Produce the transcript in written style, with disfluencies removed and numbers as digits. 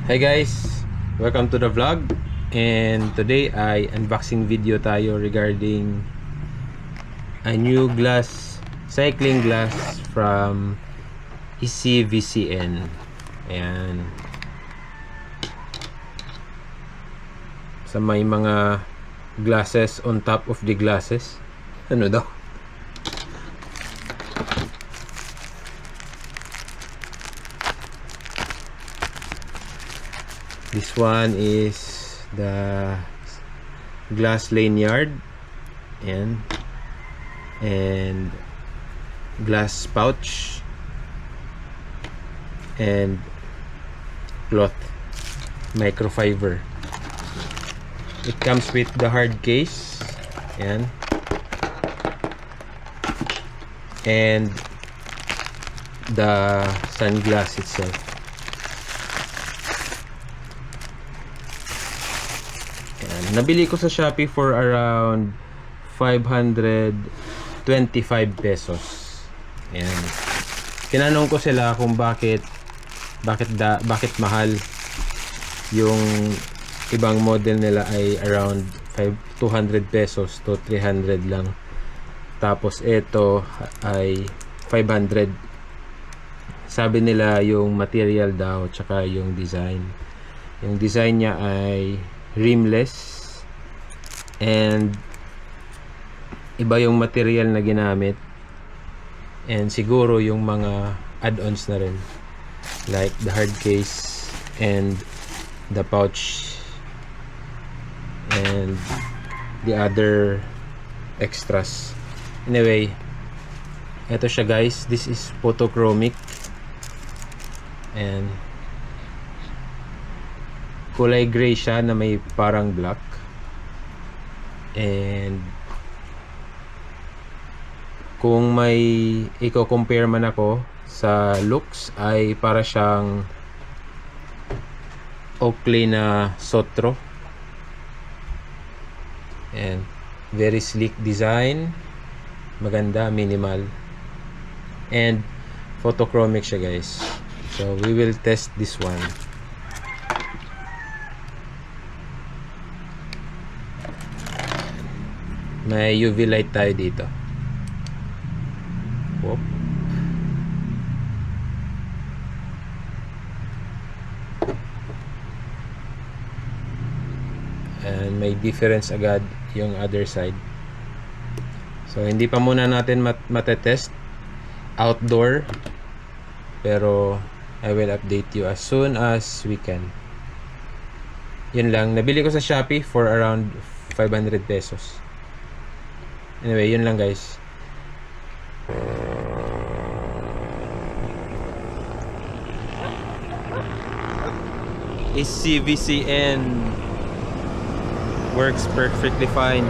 Hi guys! Welcome to the vlog. And today ay unboxing video tayo regarding a new glass, cycling glass from ECVCN. Ayan. Sa may mga glasses on top of the glasses. Ano daw? This one is the glass lanyard and glass pouch and cloth microfiber. It comes with the hard case and the sunglass itself. Nabili ko sa Shopee for around 525 pesos. Ayan. Tinanong ko sila kung bakit mahal. Yung ibang model nila ay around 200 pesos to 300 lang. Tapos ito ay 500. Sabi nila yung material daw tsaka yung design. Yung design niya ay rimless and iba yung material na ginamit, and siguro yung mga add-ons na rin like the hard case and the pouch and the other extras. Anyway, eto siya guys, this is photochromic and kulay gray siya na may parang black. And kung may i-compare man ako sa looks ay para siyang Oakley na Sotro. And very sleek design, maganda, minimal, and photochromic siya guys. So we will test this one. May UV light tayo dito. Whoop. And may difference agad yung other side. So hindi pa muna natin matetest outdoor, pero I will update you as soon as we can. Yun lang. Nabili ko sa Shopee for around 500 pesos. Anyway, yun lang guys. ECVCN works perfectly fine.